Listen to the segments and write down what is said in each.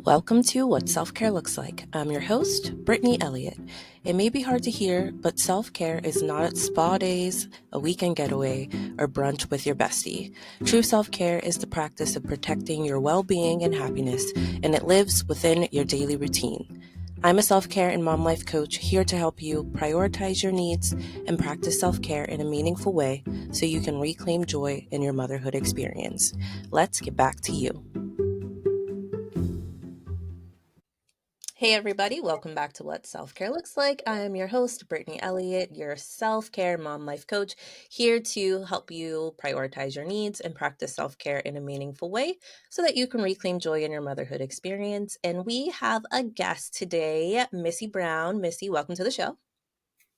Welcome to What Self-Care Looks Like. I'm your host, Brittany Elliott. It may be hard to hear, but self-care is not spa days, a weekend getaway, or brunch with your bestie. True self-care is the practice of protecting your well-being and happiness, and it lives within your daily routine. I'm a self-care and mom life coach here to help you prioritize your needs and practice self-care in a meaningful way so you can reclaim joy in your motherhood experience. Let's get back to you. Hey everybody, welcome back to What Self-Care Looks Like. I am your host, Brittany Elliott, your self-care mom life coach, here to help you prioritize your needs and practice self-care in a meaningful way so that you can reclaim joy in your motherhood experience. And we have a guest today, Missy Brown. Missy, welcome to the show.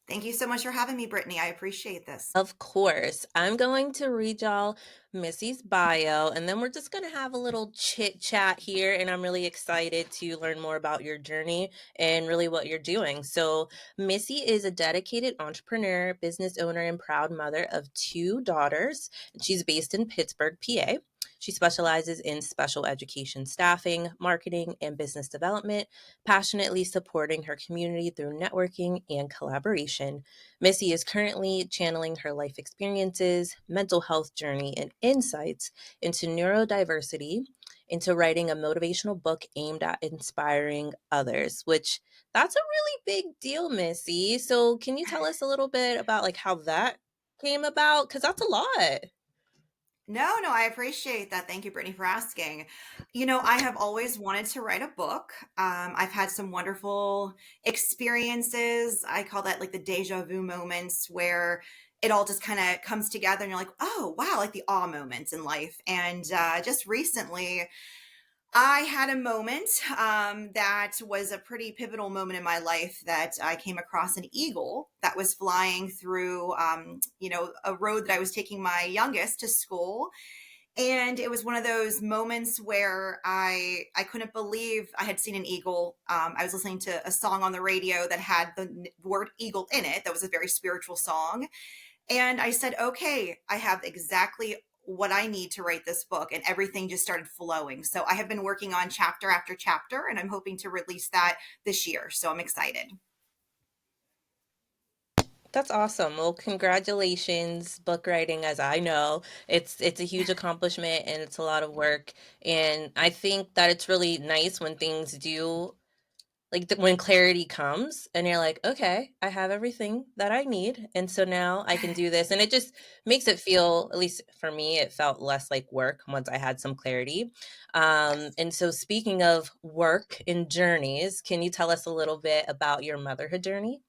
Thank you so much for having me, Brittany. I appreciate this. Of course. I'm going to read y'all Missy's bio, and then we're just going to have a little chit chat here. And I'm really excited to learn more about your journey and really what you're doing. So, Missy is a dedicated entrepreneur, business owner, and proud mother of two daughters. She's based in Pittsburgh, PA. She specializes in special education staffing, marketing, and business development, passionately supporting her community through networking and collaboration. Missy is currently channeling her life experiences, mental health journey, and insights into neurodiversity into writing a motivational book aimed at inspiring others, which that's a really big deal, Missy. So can you tell us a little bit about like how that came about? Because that's a lot. No, I appreciate that. Thank you, Brittany, for asking. I have always wanted to write a book. I've had some wonderful experiences. I call that like the deja vu moments where it all just kind of comes together and you're like, oh, wow, like the awe moments in life. And just recently, I had a moment that was a pretty pivotal moment in my life that I came across an eagle that was flying through, a road that I was taking my youngest to school. And it was one of those moments where I couldn't believe I had seen an eagle. I was listening to a song on the radio that had the word eagle in it. That was a very spiritual song. And I said, okay, I have exactly what I need to write this book. And everything just started flowing. So I have been working on chapter after chapter, and I'm hoping to release that this year. So I'm excited. That's awesome. Well, congratulations, book writing, as I know. It's a huge accomplishment and it's a lot of work. And I think that it's really nice when things do when clarity comes and you're like, okay, I have everything that I need. And so now I can do this. And it just makes it feel, at least for me, it felt less like work once I had some clarity. Yes. And so speaking of work and journeys, can you tell us a little bit about your motherhood journey?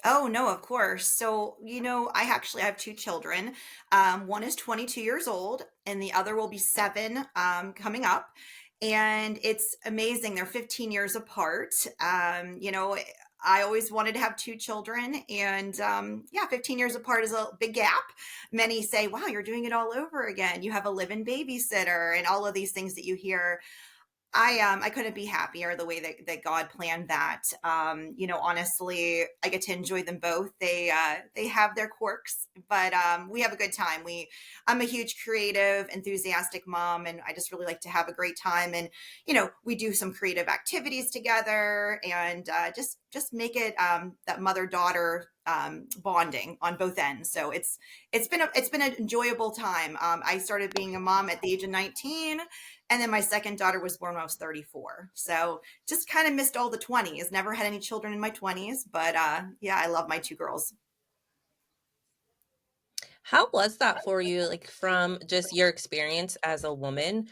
Oh, no, of course. So, I actually have two children. One is 22 years old, and the other will be seven coming up. And it's amazing. They're 15 years apart. I always wanted to have two children. And yeah, 15 years apart is a big gap. Many say, wow, you're doing it all over again. You have a live in babysitter and all of these things that you hear. I couldn't be happier the way that God planned that. Honestly, I get to enjoy them both. They have their quirks, but we have a good time. I'm a huge creative, enthusiastic mom, and I just really like to have a great time. And we do some creative activities together, and just make it that mother daughter bonding on both ends. So it's been an enjoyable time. I started being a mom at the age of 19, and then my second daughter was born when I was 34. So just kind of missed all the 20s. Never had any children in my 20s, but yeah, I love my two girls. How was that for you, like from just your experience as a woman,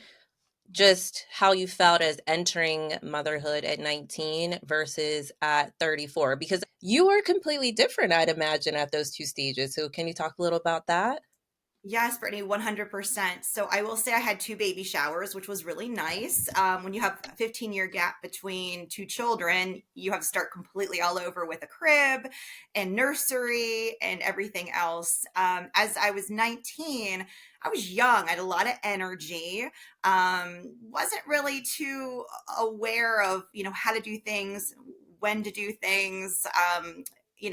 just how you felt as entering motherhood at 19 versus at 34? Because you were completely different, I'd imagine, at those two stages. So can you talk a little about that? Yes, Brittany, 100%. So I will say I had two baby showers, which was really nice. When you have a 15-year gap between two children, you have to start completely all over with a crib and nursery and everything else. As I was 19, I was young. I had a lot of energy. Wasn't really too aware of, how to do things, when to do things.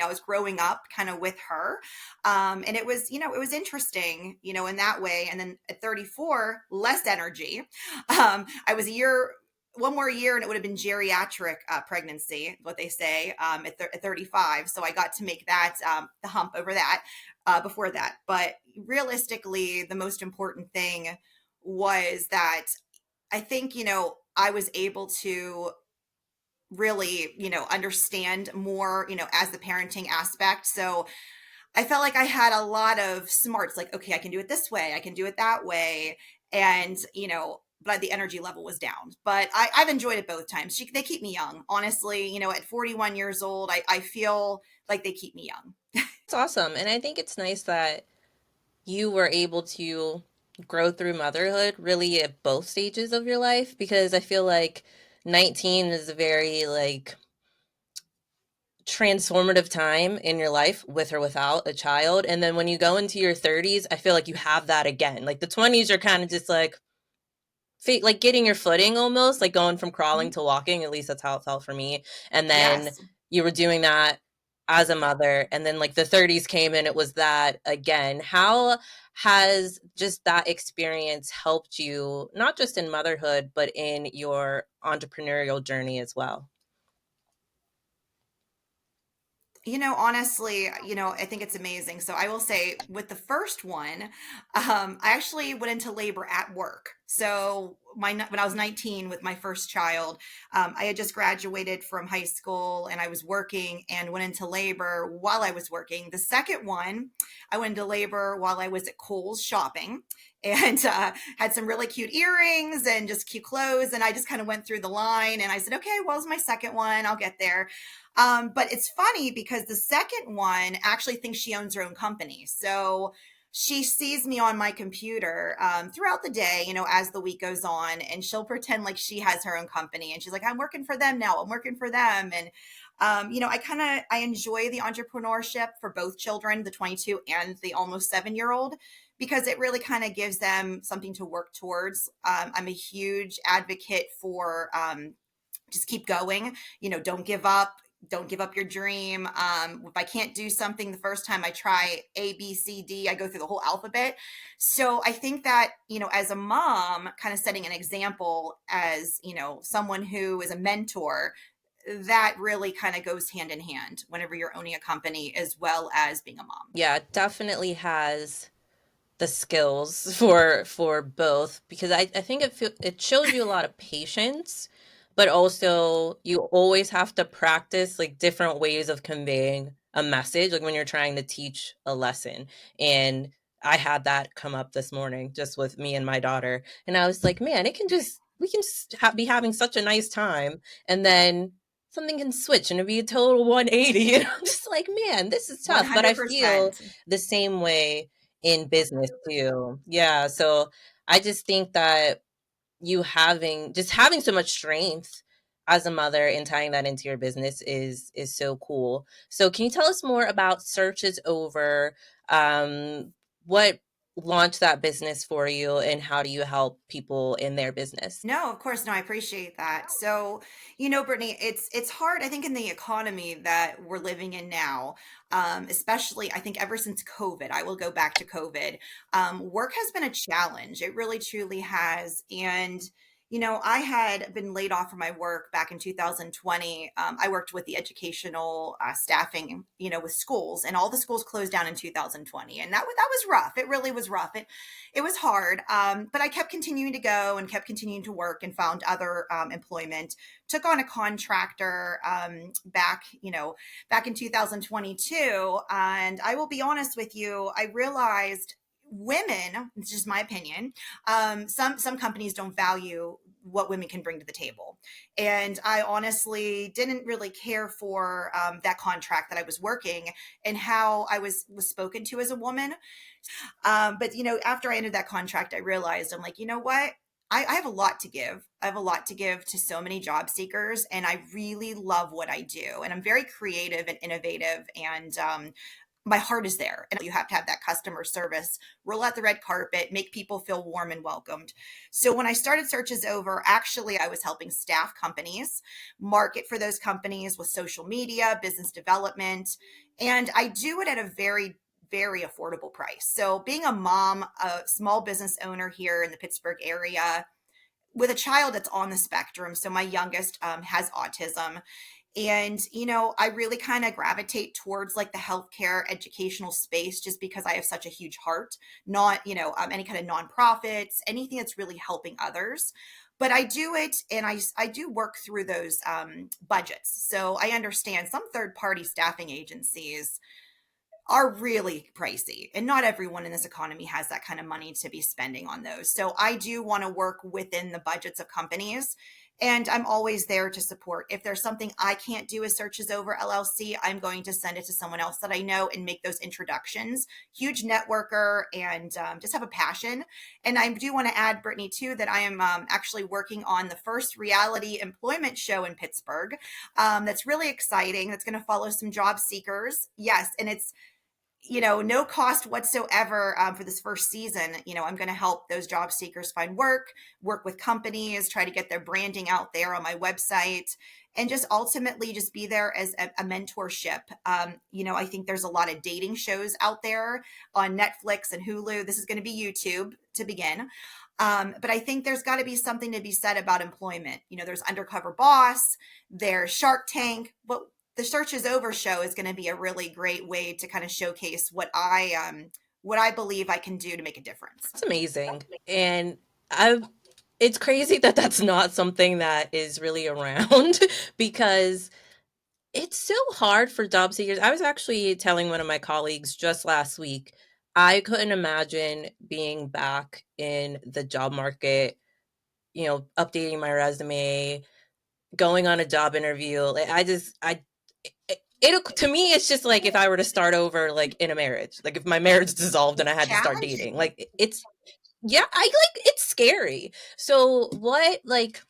I was growing up kind of with her. And it was interesting, in that way. And then at 34, less energy. I was a year one more year and it would have been geriatric pregnancy, what they say, at 35. So I got to make that the hump over that before that. But realistically, the most important thing was that I think, I was able to really, understand more, as the parenting aspect. So I felt like I had a lot of smarts, like, okay, I can do it this way, I can do it that way. And, but the energy level was down. But I've enjoyed it both times. They keep me young. Honestly, at 41 years old, I feel like they keep me young. It's awesome. And I think it's nice that you were able to grow through motherhood really at both stages of your life, because I feel like 19 is a very like transformative time in your life with or without a child. And then when you go into your 30s, I feel like you have that again. Like the 20s are kind of just like like getting your footing almost, like going from crawling Mhm. to walking. At least that's how it felt for me. And then Yes. you were doing that as a mother, and then like the 30s came and it was that again. How has just that experience helped you, not just in motherhood, but in your entrepreneurial journey as well? Honestly, I think it's amazing. So I will say with the first one, I actually went into labor at work. So when I was 19 with my first child, I had just graduated from high school and I was working and went into labor while I was working. The second one, I went into labor while I was at Kohl's shopping and had some really cute earrings and just cute clothes. And I just kind of went through the line and I said, okay, well, it's my second one. I'll get there. But it's funny because the second one actually thinks she owns her own company. So she sees me on my computer throughout the day, as the week goes on, and she'll pretend like she has her own company. And she's like, I'm working for them now. I'm working for them. And, I enjoy the entrepreneurship for both children, the 22 and the almost 7-year-old, because it really kind of gives them something to work towards. I'm a huge advocate for just keep going, don't give up. Don't give up your dream. If I can't do something the first time, I try A, B, C, D. I go through the whole alphabet. So I think that, as a mom, kind of setting an example as, someone who is a mentor, that really kind of goes hand in hand whenever you're owning a company as well as being a mom. Yeah, it definitely has the skills for both, because I think it shows you a lot of patience, but also you always have to practice like different ways of conveying a message, like when you're trying to teach a lesson. And I had that come up this morning just with me and my daughter, and I was like, man, it can just we can be having such a nice time, and then something can switch and it'd be a total 180. And I'm just like, man, this is tough. But I feel 100%. the same way in business too. Yeah, so I just think that you having so much strength as a mother and tying that into your business is so cool. So can you tell us more about Searches Over? What launched that business for you, and how do you help people in their business? No, of course. No, I appreciate that. So, Brittany, it's hard, I think, in the economy that we're living in now, especially I think ever since COVID, I will go back to COVID. Work has been a challenge. It really truly has. And, I had been laid off from my work back in 2020. I worked with the educational staffing, with schools, and all the schools closed down in 2020. And that was rough. It really was rough. It was hard, but I kept continuing to go and kept continuing to work and found other employment. Took on a contractor back in 2022, and I will be honest with you, I realized women, it's just my opinion, some companies don't value what women can bring to the table, and I honestly didn't really care for that contract that I was working and how I was spoken to as a woman. But after I ended that contract, I realized I'm like, you know what? I have a lot to give. I have a lot to give to so many job seekers, and I really love what I do. And I'm very creative and innovative, and my heart is there. And you have to have that customer service, roll out the red carpet, make people feel warm and welcomed. So when I started Searches Over, actually, I was helping staff companies market for those companies with social media, business development, and I do it at a very affordable price. So being a mom, a small business owner here in the Pittsburgh area, with a child that's on the spectrum. So my youngest has autism. And, I really kind of gravitate towards like the healthcare educational space just because I have such a huge heart, not, any kind of nonprofits, anything that's really helping others. But I do it and I do work through those budgets. So I understand some third party staffing agencies are really pricey. And not everyone in this economy has that kind of money to be spending on those. So I do want to work within the budgets of companies. And I'm always there to support. If there's something I can't do as Searches Over LLC, I'm going to send it to someone else that I know and make those introductions. Huge networker and just have a passion. And I do want to add, Brittany, too, that I am actually working on the first reality employment show in Pittsburgh. That's really exciting. That's going to follow some job seekers. Yes. And it's no cost whatsoever for this first season. I'm going to help those job seekers find work with companies, try to get their branding out there on my website, and just ultimately just be there as a mentorship. I think there's a lot of dating shows out there on Netflix and Hulu. This is going to be YouTube to begin. But I think there's got to be something to be said about employment. There's Undercover Boss, there's Shark Tank, but the Searches Over show is going to be a really great way to kind of showcase what I believe I can do to make a difference. It's amazing. And I've it's crazy that that's not something that is really around because it's so hard for job seekers. I was actually telling one of my colleagues just last week, I couldn't imagine being back in the job market, updating my resume, going on a job interview. Like, to me, it's just like if I were to start over, like in a marriage, like if my marriage dissolved and I had to start dating, Challenging. like it's, yeah, it's scary. So what, like,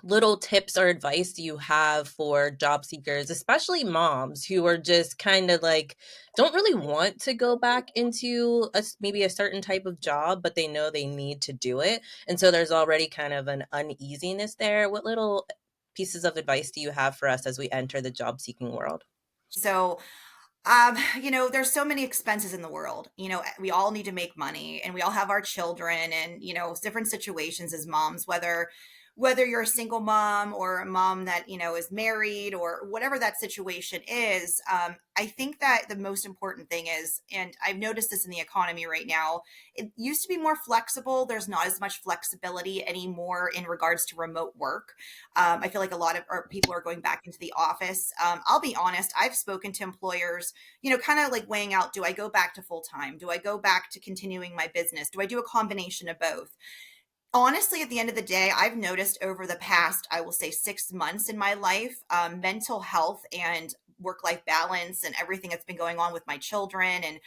little tips or advice do you have for job seekers, especially moms who are just kind of like don't really want to go back into maybe a certain type of job, but they know they need to do it, and so there's already kind of an uneasiness there? What little pieces of advice do you have for us as we enter the job seeking world? So, there's so many expenses in the world. We all need to make money and we all have our children and, different situations as moms, whether you're a single mom or a mom that, is married or whatever that situation is. I think that the most important thing is, and I've noticed this in the economy right now, it used to be more flexible. There's not as much flexibility anymore in regards to remote work. I feel like a lot of people are going back into the office. I'll be honest, I've spoken to employers, kind of like weighing out, do I go back to full time? Do I go back to continuing my business? Do I do a combination of both? Honestly, at the end of the day, I've noticed over the past, I will say 6 months in my life, mental health and work life balance and everything that's been going on with my children and,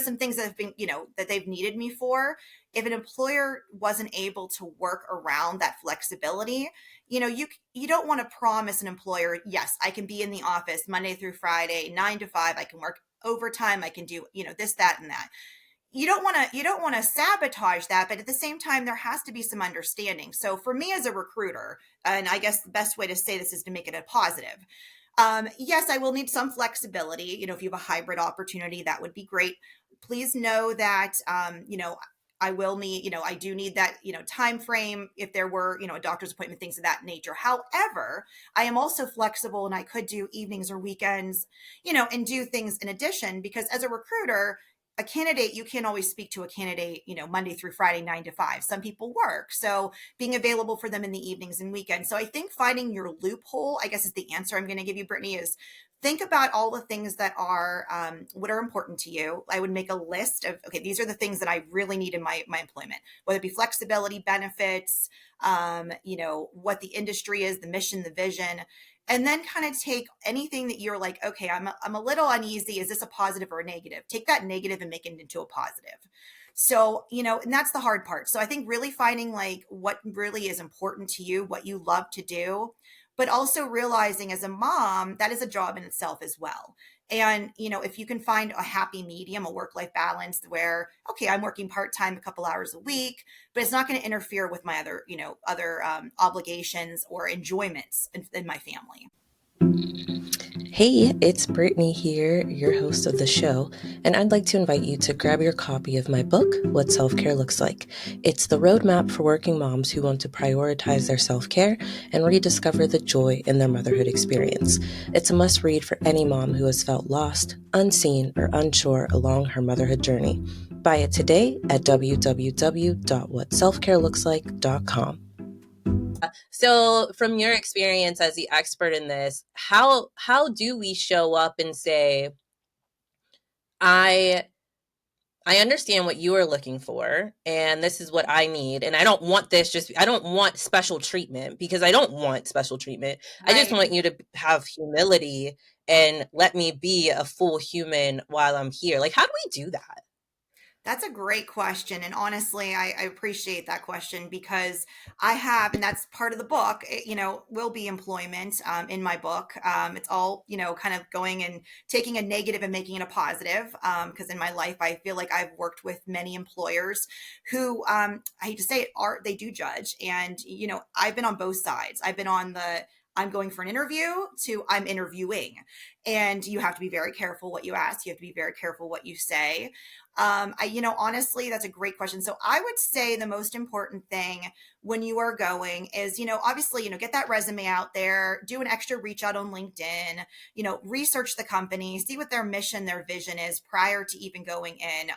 some things that have been, that they've needed me for. If an employer wasn't able to work around that flexibility, you don't want to promise an employer, yes, I can be in the office Monday through Friday, 9 to 5, I can work overtime, I can do, this, that, and that. You don't want to sabotage that, but at the same time there has to be some understanding. So for me as a recruiter, and I guess the best way to say this is to make it a positive, yes, I will need some flexibility. If you have a hybrid opportunity, that would be great. Please know that I will need, I do need that, time frame if there were, a doctor's appointment, things of that nature. However, I am also flexible and I could do evenings or weekends, and do things in addition, because as a recruiter, a candidate, you can't always speak to a candidate, Monday through Friday, 9 to 5. Some people work. So being available for them in the evenings and weekends. So I think finding your loophole, I guess, is the answer I'm going to give you, Brittany, is think about all the things that are what are important to you. I would make a list of, okay, these are the things that I really need in my employment, whether it be flexibility, benefits, what the industry is, the mission, the vision, and then kind of take anything that you're like, okay, I'm a little uneasy. Is this a positive or a negative? Take that negative and make it into a positive. So, and that's the hard part. So I think really finding like what really is important to you, what you love to do, but also realizing as a mom, that is a job in itself as well. And, if you can find a happy medium, a work-life balance where, okay, I'm working part-time a couple hours a week, but it's not going to interfere with my other obligations or enjoyments in my family. Hey, it's Brittany here, your host of the show, and I'd like to invite you to grab your copy of my book, What Self Care Looks Like. It's the roadmap for working moms who want to prioritize their self care and rediscover the joy in their motherhood experience. It's a must read for any mom who has felt lost, unseen, or unsure along her motherhood journey. Buy it today at www.whatselfcarelooks.com. So, from your experience as the expert in this, how do we show up and say, I I understand what you are looking for, and this is what I need, and I don't want this just I don't want special treatment because I don't want special treatment. I just Right. want you to have humility and let me be a full human while I'm here. Like, how do we do that? That's a great question. And honestly, I appreciate that question because I have, and that's part of the book, will be employment in my book. It's all, kind of going and taking a negative and making it a positive. Because in my life, I feel like I've worked with many employers who, I hate to say it, they do judge. And, I've been on both sides. I've been on I'm going for an interview to I'm interviewing. And you have to be very careful what you ask. You have to be very careful what you say. Honestly, that's a great question. So I would say the most important thing when you are going is, obviously, get that resume out there, do an extra reach out on LinkedIn, research the company, see what their mission, their vision is prior to even going in.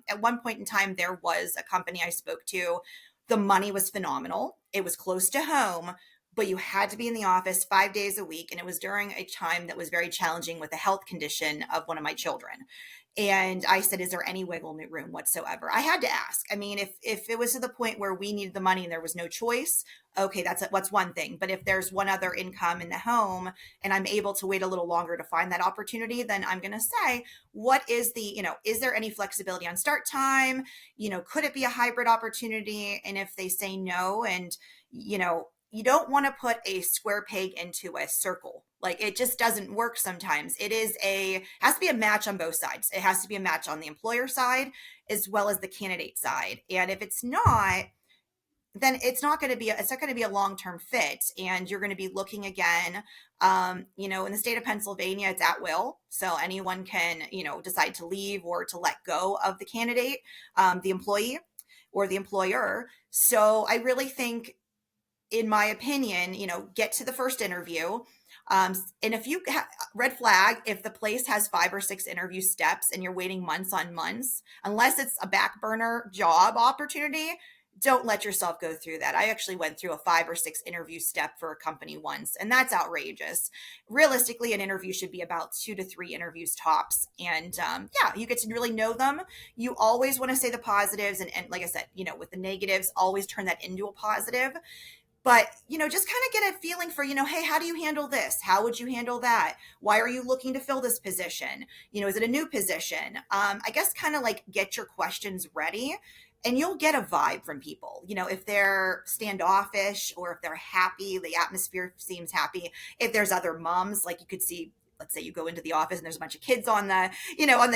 At one point in time, there was a company I spoke to. The money was phenomenal. It was close to home, but you had to be in the office 5 days a week. And it was during a time that was very challenging with the health condition of one of my children. And I said, is there any wiggle room whatsoever? I had to ask. I mean, if it was to the point where we needed the money and there was no choice, okay, what's one thing. But if there's one other income in the home and I'm able to wait a little longer to find that opportunity, then I'm going to say, what is is there any flexibility on start time? Could it be a hybrid opportunity? And if they say no, and, you don't want to put a square peg into a circle. Like it just doesn't work sometimes. Has to be a match on both sides. It has to be a match on the employer side as well as the candidate side. And if it's not, then it's not going to be a long-term fit, and you're going to be looking again. In the state of Pennsylvania, it's at will, so anyone can decide to leave or to let go of the candidate, the employee or the employer. So I really think, in my opinion, get to the first interview. And if red flag, if the place has 5 or 6 interview steps and you're waiting months on months, unless it's a back burner job opportunity, don't let yourself go through that. I actually went through a 5 or 6 interview step for a company once, and that's outrageous. Realistically, an interview should be about 2 to 3 interviews tops. And yeah, you get to really know them. You always want to say the positives. And like I said, with the negatives, always turn that into a positive. But just kind of get a feeling for, hey, how do you handle this? How would you handle that? Why are you looking to fill this position? Is it a new position? I guess kind of like get your questions ready, and you'll get a vibe from people. If they're standoffish or if they're happy, the atmosphere seems happy. If there's other moms, like you could see, let's say you go into the office and there's a bunch of kids on the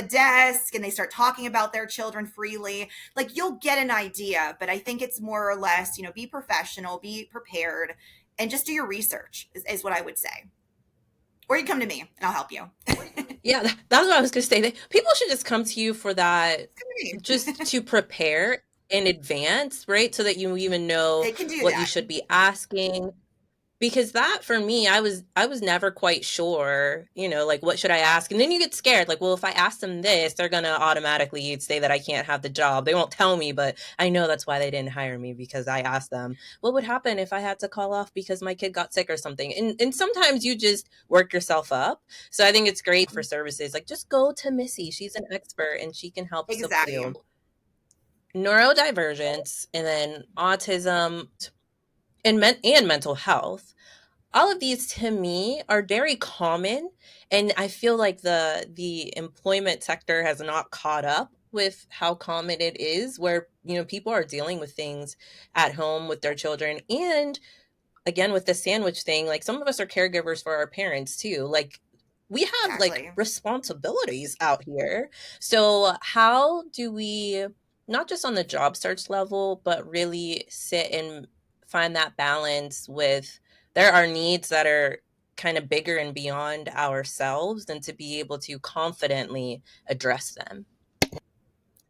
desk, and they start talking about their children freely, like you'll get an idea. But I think it's more or less, be professional, be prepared, and just do your research is what I would say. Or you come to me and I'll help you. Yeah, that's what I was gonna say. People should just come to you for that, Come to just me. to prepare in advance, right? So that you even know They can do what you that. should be asking. Because that for me, I was never quite sure, like what should I ask? And then you get scared, like, well, if I ask them this, they're gonna automatically say that I can't have the job. They won't tell me, but I know that's why they didn't hire me because I asked them, what would happen if I had to call off because my kid got sick or something? And sometimes you just work yourself up. So I think it's great for services. Like just go to Missy. She's an expert and she can help support Exactly. you. Neurodivergence and then autism and mental health, all of these to me are very common, and I feel like the employment sector has not caught up with how common it is, where people are dealing with things at home with their children. And again, with the sandwich thing, like some of us are caregivers for our parents too. Like we have like Exactly. responsibilities out here. So how do we, not just on the job search level, but really sit and find that balance with, there are needs that are kind of bigger and beyond ourselves and to be able to confidently address them?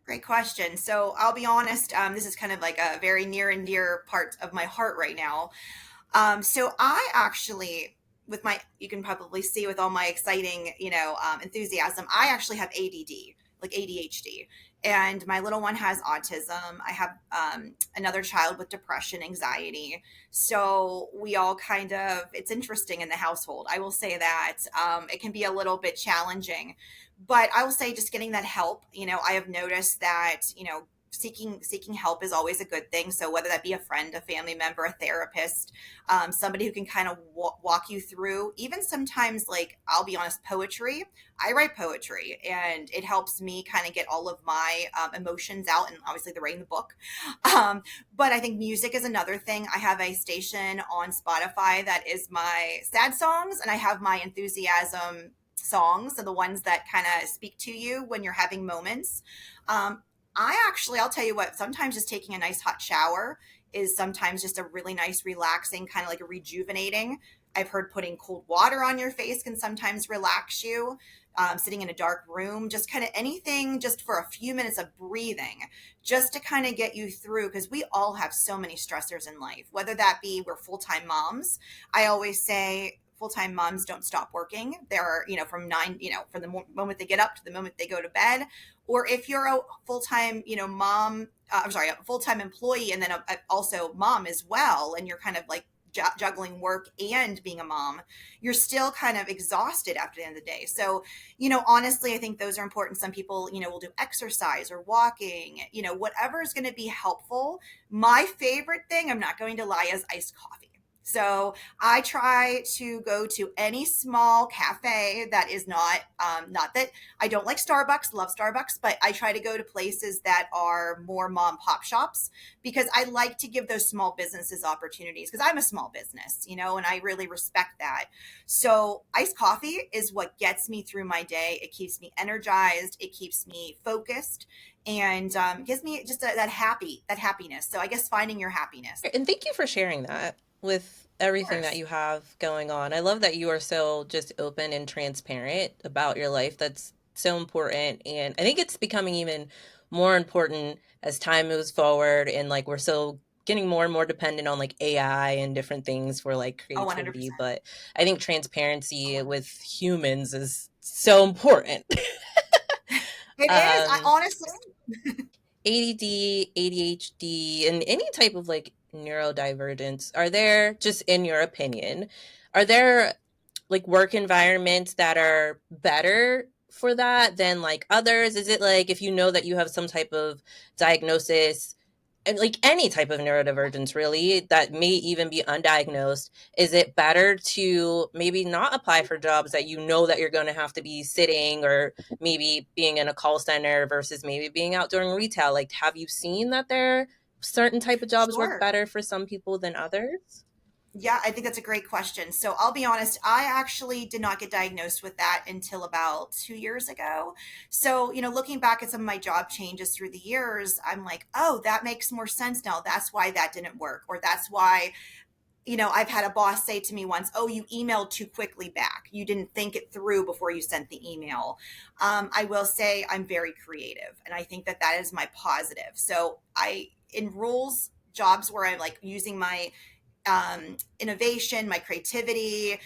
Great question. So I'll be honest, this is kind of like a very near and dear part of my heart right now. So I actually, with my, you can probably see with all my exciting, enthusiasm, I actually have ADD, like ADHD. And my little one has autism. I have another child with depression, anxiety. So we all kind of, it's interesting in the household. I will say that it can be a little bit challenging. But I will say just getting that help, I have noticed that, seeking help is always a good thing. So whether that be a friend, a family member, a therapist, somebody who can kind of walk you through, even sometimes, like, I'll be honest, poetry. I write poetry and it helps me kind of get all of my emotions out, and obviously the writing the book. But I think music is another thing. I have a station on Spotify that is my sad songs, and I have my enthusiasm songs, so the ones that kind of speak to you when you're having moments. Um, I'll tell you what, sometimes just taking a nice hot shower is sometimes just a really nice, relaxing, kind of like a rejuvenating. I've heard putting cold water on your face can sometimes relax you. Sitting in a dark room, just kind of anything, just for a few minutes of breathing, just to kind of get you through. Because we all have so many stressors in life, whether that be we're full time moms. I always say, full-time moms don't stop working. They're, from nine, from the moment they get up to the moment they go to bed. Or if you're a full-time, mom, I'm sorry, a full-time employee, and then also mom as well, and you're kind of like juggling work and being a mom, you're still kind of exhausted after the end of the day. So, honestly, I think those are important. Some people, will do exercise or walking, whatever is going to be helpful. My favorite thing, I'm not going to lie, is iced coffee. So I try to go to any small cafe that is not that I don't like Starbucks, love Starbucks, but I try to go to places that are more mom pop shops, because I like to give those small businesses opportunities, because I'm a small business, and I really respect that. So iced coffee is what gets me through my day. It keeps me energized. It keeps me focused, and gives me just that happiness. So I guess finding your happiness. And thank you for sharing that with Of everything that course. you have going on. I love that you are so just open and transparent about your life. That's so important. And I think it's becoming even more important as time moves forward and like we're so getting more and more dependent on like AI and different things for like Oh, creativity. 100%. But I think Oh, transparency 100%. with humans is so important. It is. I um honestly, ADD, ADHD, and any type of like neurodivergence, are there, just in your opinion, are there like work environments that are better for that than like others? Is it like if you know that you have some type of diagnosis, and like any type of neurodivergence really that may even be undiagnosed, is it better to maybe not apply for jobs that you know that you're going to have to be sitting or maybe being in a call center versus maybe being out doing retail? Like, have you seen that there certain type of jobs work sure. better for some people than others? Yeah, I think that's a great question. So I'll be honest, I actually did not get diagnosed with that until about 2 years ago. So, looking back at some of my job changes through the years, I'm like, oh, that makes more sense now. That's why that didn't work. Or that's why, I've had a boss say to me once, oh, you emailed too quickly back. You didn't think it through before you sent the email. I will say I'm very creative, and I think that that is my positive. So in roles, jobs where I'm like using my innovation, my creativity,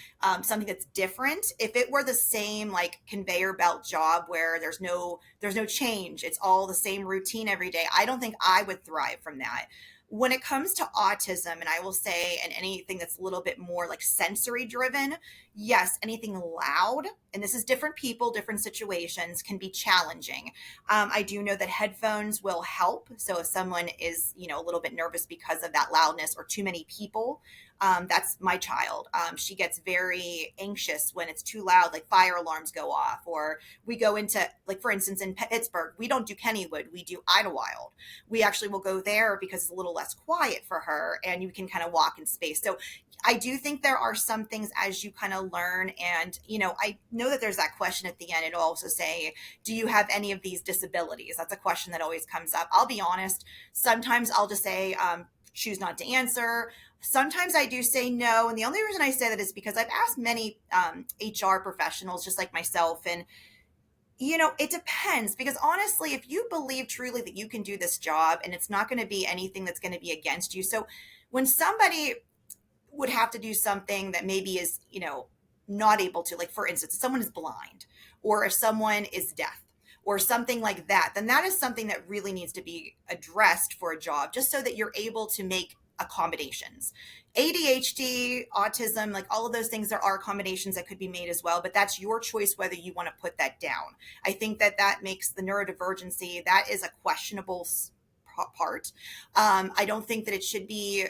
something that's different. If it were the same like conveyor belt job where there's no change, it's all the same routine every day, I don't think I would thrive from that. When it comes to autism, and I will say, and anything that's a little bit more like sensory driven, yes, anything loud, and this is different people, different situations, can be challenging. I do know that headphones will help. So if someone is, a little bit nervous because of that loudness or too many people, that's my child. She gets very anxious when it's too loud, like fire alarms go off, or we go into, like, for instance, in Pittsburgh, we don't do Kennywood, we do Idlewild. We actually will go there because it's a little less quiet for her, and you can kind of walk in space. So I do think there are some things as you kind of learn. And, I know that there's that question at the end. It'll also say, do you have any of these disabilities? That's a question that always comes up. I'll be honest. Sometimes I'll just say, choose not to answer. Sometimes I do say no. And the only reason I say that is because I've asked many HR professionals, just like myself, and it depends because honestly, if you believe truly that you can do this job and it's not going to be anything that's going to be against you. So when somebody would have to do something that maybe is, not able to, like for instance, if someone is blind or if someone is deaf or something like that, then that is something that really needs to be addressed for a job just so that you're able to make accommodations. ADHD, autism, like all of those things, there are accommodations that could be made as well, but that's your choice whether you want to put that down. I think that that makes the neurodivergency, that is a questionable part. I don't think that it should be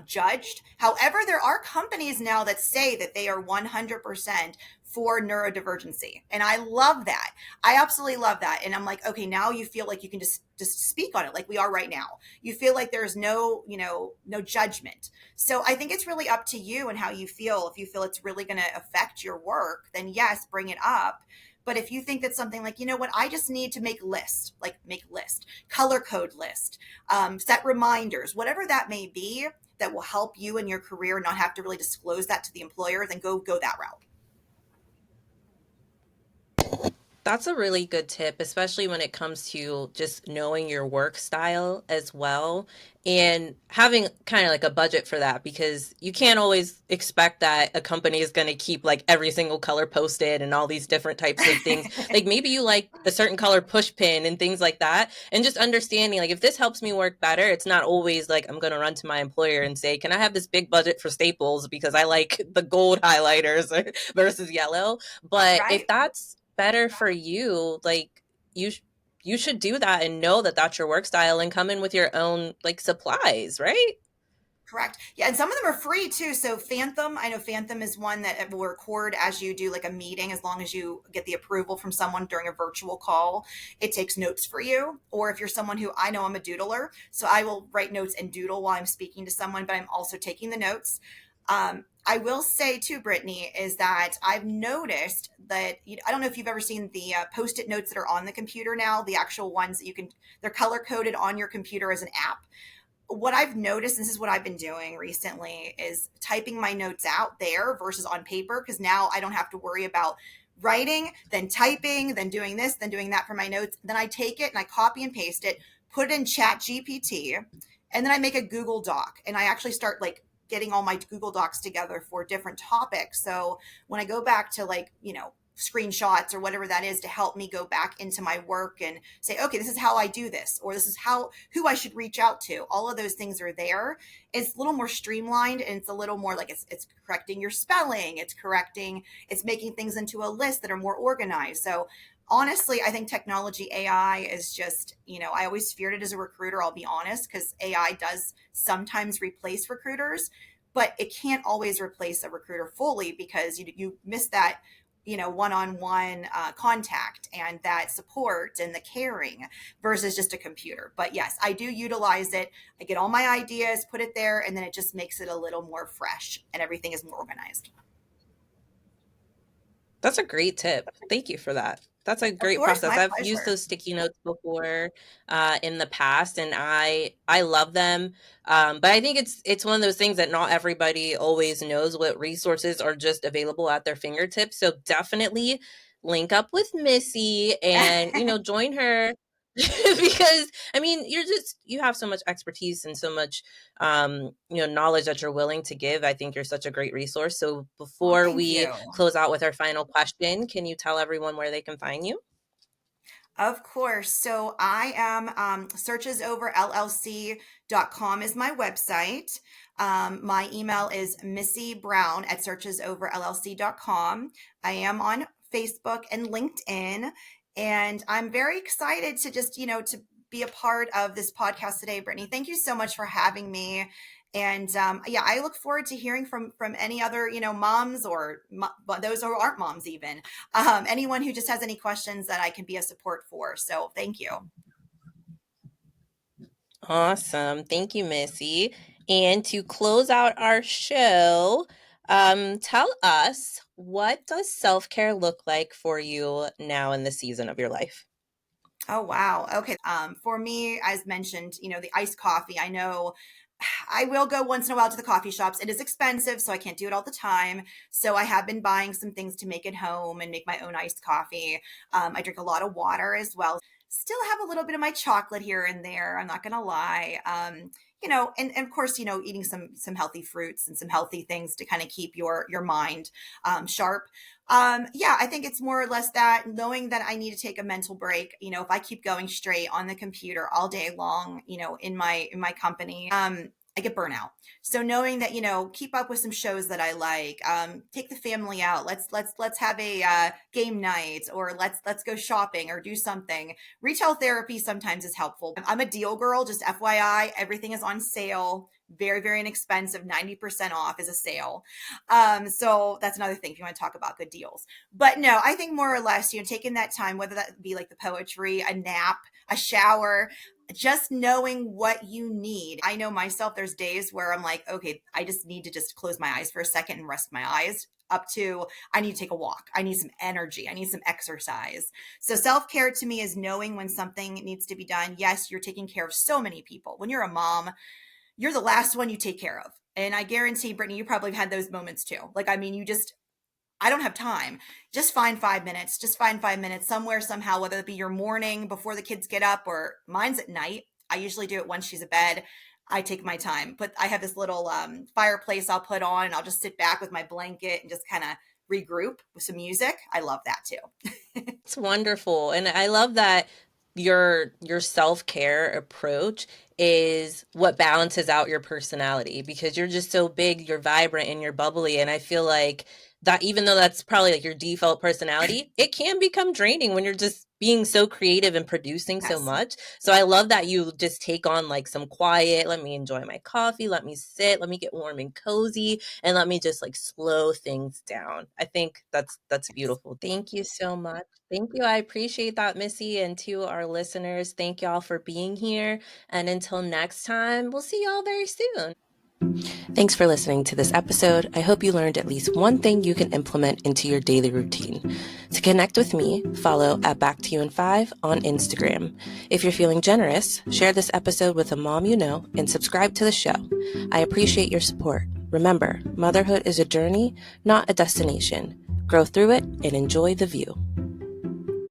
judged. However, there are companies now that say that they are 100% for neurodivergency. And I love that. I absolutely love that. And I'm like, okay, now you feel like you can just speak on it like we are right now. You feel like there's no judgment. So I think it's really up to you and how you feel. If you feel it's really going to affect your work, then yes, bring it up. But if you think that something like, you know what, I just need to make list, like make list, color code list, set reminders, whatever that may be, that will help you in your career, not have to really disclose that to the employer, then go that route. That's a really good tip, especially when it comes to just knowing your work style as well and having kind of like a budget for that because you can't always expect that a company is going to keep like every single color posted and all these different types of things. Like maybe you like a certain color push pin and things like that. And just understanding like if this helps me work better, it's not always like I'm going to run to my employer and say, "Can I have this big budget for staples because I like the gold highlighters versus yellow?" But if Right? that's better for you, like you you should do that and know that that's your work style and come in with your own like supplies, right? Correct. Yeah, and some of them are free too. So Phantom, I know Phantom is one that it will record as you do like a meeting, as long as you get the approval from someone during a virtual call. It takes notes for you. Or if you're someone who I know I'm a doodler, so I will write notes and doodle while I'm speaking to someone, but I'm also taking the notes. I will say too, Brittany, is that I've noticed that I don't know if you've ever seen the post-it notes that are on the computer now, the actual ones that they're color coded on your computer as an app. What I've noticed, this is what I've been doing recently, is typing my notes out there versus on paper because now I don't have to worry about writing, then typing, then doing this, then doing that for my notes. Then I take it and I copy and paste it, put it in Chat GPT, and then I make a Google Doc and I actually start like getting all my Google Docs together for different topics. So when I go back to like, screenshots or whatever that is to help me go back into my work and say, okay, this is how I do this, or this is who I should reach out to. All of those things are there. It's a little more streamlined and it's a little more like it's correcting your spelling, it's making things into a list that are more organized. So honestly, I think technology AI is just, I always feared it as a recruiter, I'll be honest, because AI does sometimes replace recruiters, but it can't always replace a recruiter fully because you miss that one-on-one contact and that support and the caring versus just a computer. But yes, I do utilize it. I get all my ideas, put it there, and then it just makes it a little more fresh and everything is more organized. That's a great tip. Thank you for that. That's a Of great course, process. my I've used pleasure. those sticky notes before in the past, and I love them. But I think it's one of those things that not everybody always knows what resources are just available at their fingertips. So definitely link up with Missy and join her because I mean you have so much expertise and so much knowledge that you're willing to give. I think you're such a great resource. So Well, before thank we you. close out with our final question, can you tell everyone where they can find you? Of course. So I am searchesoverllc.com is my website. My email is missybrown at searchesoverllc.com. I am on Facebook and LinkedIn. And I'm very excited to just, to be a part of this podcast today, Brittany. Thank you so much for having me. And yeah, I look forward to hearing from any other, moms or those who aren't moms even, anyone who just has any questions that I can be a support for. So thank you. Awesome. Thank you, Missy. And to close out our show, tell us, what does self-care look like for you now in the season of your life? Oh, wow. Okay. For me, as mentioned, the iced coffee, I know I will go once in a while to the coffee shops. It is expensive, so I can't do it all the time. So I have been buying some things to make at home and make my own iced coffee. I drink a lot of water as well. Still have a little bit of my chocolate here and there. I'm not gonna lie. And of course, eating some healthy fruits and some healthy things to kind of keep your mind sharp. Yeah, I think it's more or less that, knowing that I need to take a mental break. If I keep going straight on the computer all day long, in my company, I get burnout. So knowing that, keep up with some shows that I like, take the family out. Let's have a game night, or let's go shopping or do something. Retail therapy sometimes is helpful. I'm a deal girl, just FYI. Everything is on sale. Very, very inexpensive. 90% off is a sale. So that's another thing if you want to talk about good deals. But no, I think more or less, taking that time, whether that be like the poetry, a nap, a shower, just knowing what you need. I know myself, there's days where I'm like, okay, I just need to just close my eyes for a second and rest my eyes, up to I need to take a walk. I need some energy. I need some exercise. So self-care to me is knowing when something needs to be done. Yes, you're taking care of so many people. When you're a mom, you're the last one you take care of. And I guarantee, Brittany, you probably have had those moments too. Like, I mean, I don't have time. Just find 5 minutes. Just find 5 minutes somewhere, somehow, whether it be your morning before the kids get up, or mine's at night. I usually do it once she's in bed. I take my time. But I have this little fireplace I'll put on, and I'll just sit back with my blanket and just kind of regroup with some music. I love that too. It's wonderful. And I love that your self-care approach is what balances out your personality, because you're just so big, you're vibrant and you're bubbly. And I feel like that, even though that's probably like your default personality, it can become draining when you're just being so creative and producing so Yes. much. So I love that you just take on like some quiet, let me enjoy my coffee, let me sit, let me get warm and cozy, and let me just like slow things down. I think that's beautiful. Thank you so much. Thank you. I appreciate that, Missy. And to our listeners, thank y'all for being here. And until next time, we'll see y'all very soon. Thanks for listening to this episode. I hope you learned at least one thing you can implement into your daily routine. To connect with me, follow at Back to You in 5 on Instagram. If you're feeling generous, share this episode with a mom you know and subscribe to the show. I appreciate your support. Remember, motherhood is a journey, not a destination. Grow through it and enjoy the view.